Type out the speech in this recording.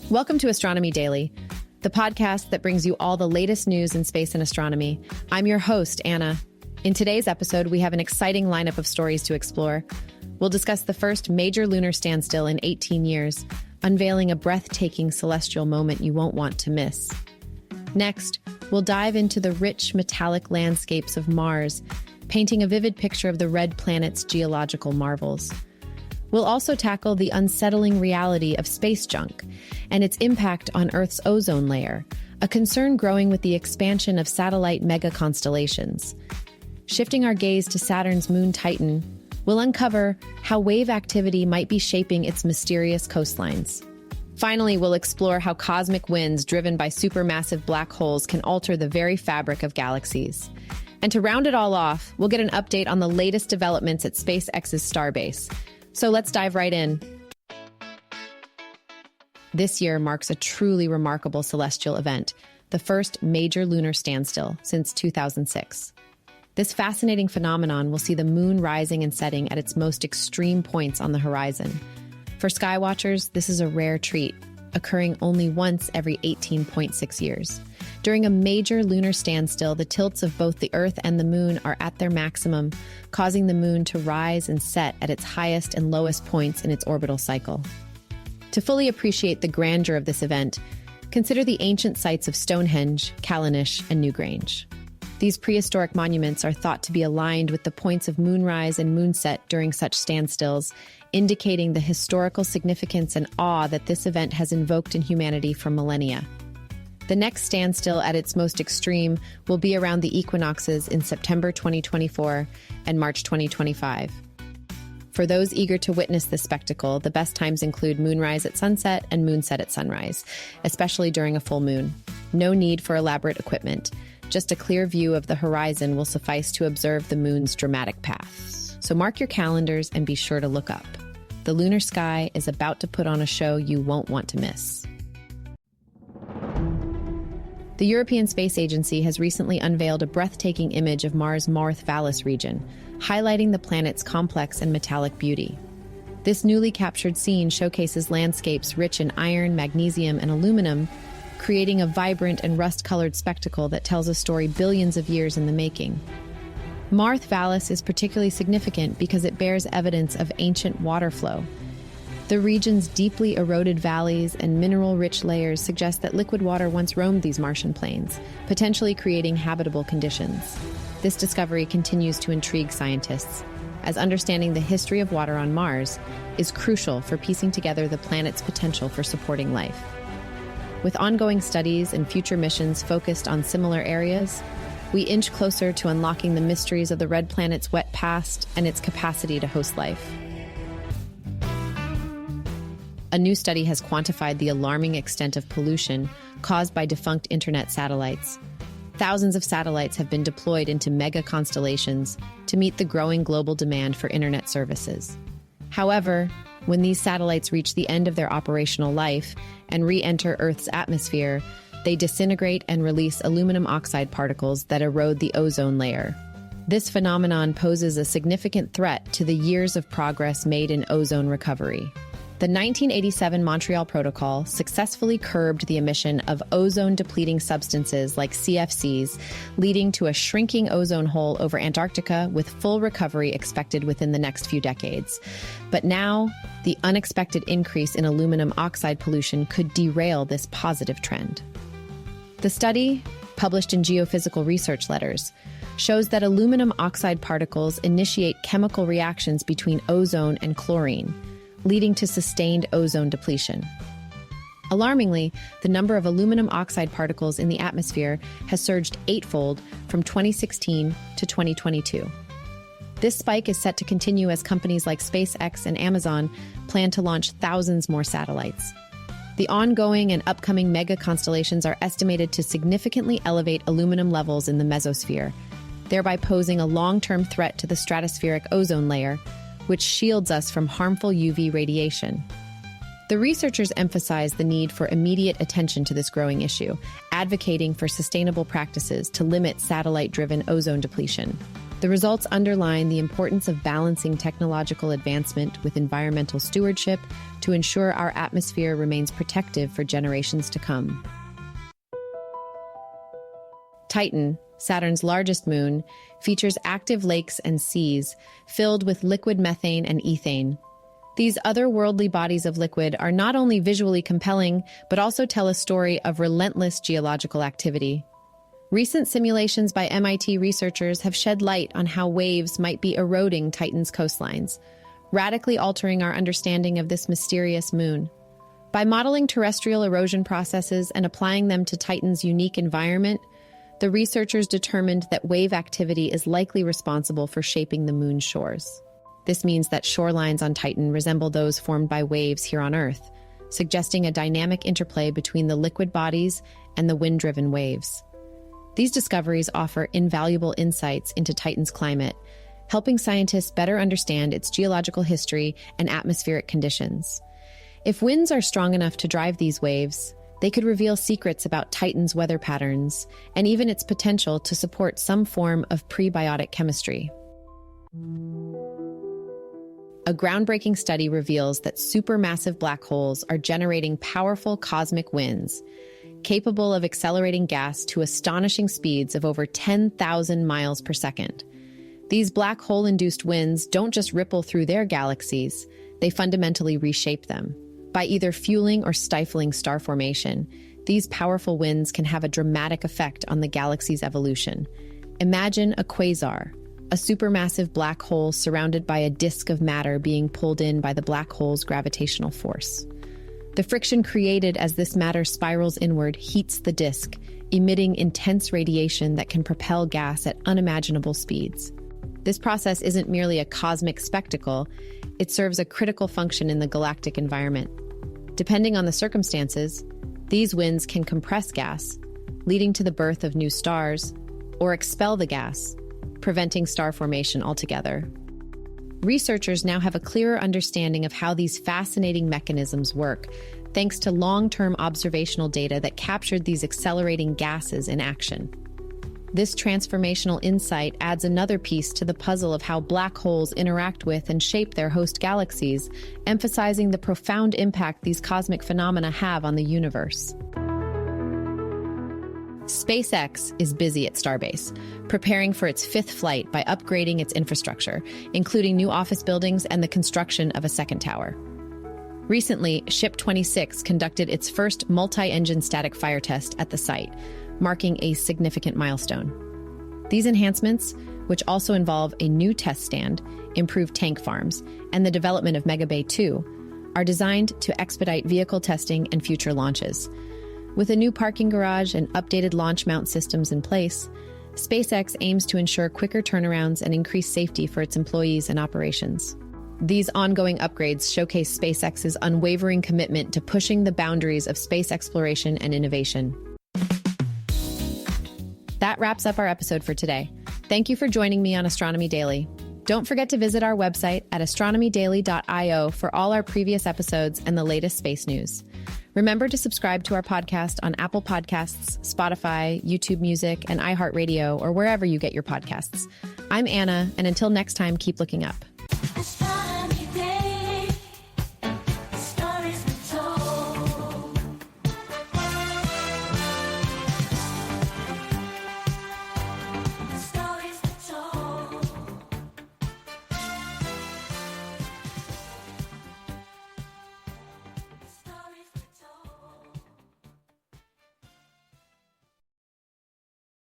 Welcome to Astronomy Daily, the podcast that brings you all the latest news in space and astronomy. I'm your host, Anna. In today's episode, we have an exciting lineup of stories to explore. We'll discuss the first major lunar standstill in 18 years, unveiling a breathtaking celestial moment you won't want to miss. Next, we'll dive into the rich metallic landscapes of Mars, painting a vivid picture of the red planet's geological marvels. We'll also tackle the unsettling reality of space junk and its impact on Earth's ozone layer, a concern growing with the expansion of satellite mega-constellations. Shifting our gaze to Saturn's moon Titan, we'll uncover how wave activity might be shaping its mysterious coastlines. Finally, we'll explore how cosmic winds driven by supermassive black holes can alter the very fabric of galaxies. And to round it all off, we'll get an update on the latest developments at SpaceX's Starbase. So let's dive right in. This year marks a truly remarkable celestial event, the first major lunar standstill since 2006. This fascinating phenomenon will see the moon rising and setting at its most extreme points on the horizon. For skywatchers, this is a rare treat, occurring only once every 18.6 years. During a major lunar standstill, the tilts of both the Earth and the moon are at their maximum, causing the moon to rise and set at its highest and lowest points in its orbital cycle. To fully appreciate the grandeur of this event, consider the ancient sites of Stonehenge, Callanish, and Newgrange. These prehistoric monuments are thought to be aligned with the points of moonrise and moonset during such standstills, indicating the historical significance and awe that this event has invoked in humanity for millennia. The next standstill at its most extreme will be around the equinoxes in September 2024 and March 2025. For those eager to witness this spectacle, the best times include moonrise at sunset and moonset at sunrise, especially during a full moon. No need for elaborate equipment. Just a clear view of the horizon will suffice to observe the moon's dramatic path. So mark your calendars and be sure to look up. The lunar sky is about to put on a show you won't want to miss. The European Space Agency has recently unveiled a breathtaking image of Mars' Mawrth Vallis region, highlighting the planet's complex and metallic beauty. This newly captured scene showcases landscapes rich in iron, magnesium, and aluminum, creating a vibrant and rust-colored spectacle that tells a story billions of years in the making. Mawrth Vallis is particularly significant because it bears evidence of ancient water flow. The region's deeply eroded valleys and mineral-rich layers suggest that liquid water once roamed these Martian plains, potentially creating habitable conditions. This discovery continues to intrigue scientists, as understanding the history of water on Mars is crucial for piecing together the planet's potential for supporting life. With ongoing studies and future missions focused on similar areas, we inch closer to unlocking the mysteries of the red planet's wet past and its capacity to host life. A new study has quantified the alarming extent of pollution caused by defunct internet satellites. Thousands of satellites have been deployed into mega constellations to meet the growing global demand for internet services. However, when these satellites reach the end of their operational life and re-enter Earth's atmosphere, they disintegrate and release aluminum oxide particles that erode the ozone layer. This phenomenon poses a significant threat to the years of progress made in ozone recovery. The 1987 Montreal Protocol successfully curbed the emission of ozone-depleting substances like CFCs, leading to a shrinking ozone hole over Antarctica with full recovery expected within the next few decades. But now, the unexpected increase in aluminum oxide pollution could derail this positive trend. The study, published in Geophysical Research Letters, shows that aluminum oxide particles initiate chemical reactions between ozone and chlorine, leading to sustained ozone depletion. Alarmingly, the number of aluminum oxide particles in the atmosphere has surged eightfold from 2016 to 2022. This spike is set to continue as companies like SpaceX and Amazon plan to launch thousands more satellites. The ongoing and upcoming mega constellations are estimated to significantly elevate aluminum levels in the mesosphere, thereby posing a long-term threat to the stratospheric ozone layer, which shields us from harmful UV radiation. The researchers emphasize the need for immediate attention to this growing issue, advocating for sustainable practices to limit satellite-driven ozone depletion. The results underline the importance of balancing technological advancement with environmental stewardship to ensure our atmosphere remains protective for generations to come. Titan, Saturn's largest moon, features active lakes and seas filled with liquid methane and ethane. These otherworldly bodies of liquid are not only visually compelling, but also tell a story of relentless geological activity. Recent simulations by MIT researchers have shed light on how waves might be eroding Titan's coastlines, radically altering our understanding of this mysterious moon. By modeling terrestrial erosion processes and applying them to Titan's unique environment, the researchers determined that wave activity is likely responsible for shaping the moon's shores. This means that shorelines on Titan resemble those formed by waves here on Earth, suggesting a dynamic interplay between the liquid bodies and the wind-driven waves. These discoveries offer invaluable insights into Titan's climate, helping scientists better understand its geological history and atmospheric conditions. If winds are strong enough to drive these waves, they could reveal secrets about Titan's weather patterns and even its potential to support some form of prebiotic chemistry. A groundbreaking study reveals that supermassive black holes are generating powerful cosmic winds, capable of accelerating gas to astonishing speeds of over 10,000 miles per second. These black hole-induced winds don't just ripple through their galaxies, they fundamentally reshape them. By either fueling or stifling star formation, these powerful winds can have a dramatic effect on the galaxy's evolution. Imagine a quasar, a supermassive black hole surrounded by a disk of matter being pulled in by the black hole's gravitational force. The friction created as this matter spirals inward heats the disk, emitting intense radiation that can propel gas at unimaginable speeds. This process isn't merely a cosmic spectacle, it serves a critical function in the galactic environment. Depending on the circumstances, these winds can compress gas, leading to the birth of new stars, or expel the gas, preventing star formation altogether. Researchers now have a clearer understanding of how these fascinating mechanisms work, thanks to long-term observational data that captured these accelerating gases in action. This transformational insight adds another piece to the puzzle of how black holes interact with and shape their host galaxies, emphasizing the profound impact these cosmic phenomena have on the universe. SpaceX is busy at Starbase, preparing for its fifth flight by upgrading its infrastructure, including new office buildings and the construction of a second tower. Recently, Ship 26 conducted its first multi-engine static fire test at the site, marking a significant milestone. These enhancements, which also involve a new test stand, improved tank farms, and the development of Mega Bay 2, are designed to expedite vehicle testing and future launches. With a new parking garage and updated launch mount systems in place, SpaceX aims to ensure quicker turnarounds and increase safety for its employees and operations. These ongoing upgrades showcase SpaceX's unwavering commitment to pushing the boundaries of space exploration and innovation. That wraps up our episode for today. Thank you for joining me on Astronomy Daily. Don't forget to visit our website at astronomydaily.io for all our previous episodes and the latest space news. Remember to subscribe to our podcast on Apple Podcasts, Spotify, YouTube Music, and iHeartRadio, or wherever you get your podcasts. I'm Anna, and until next time, keep looking up.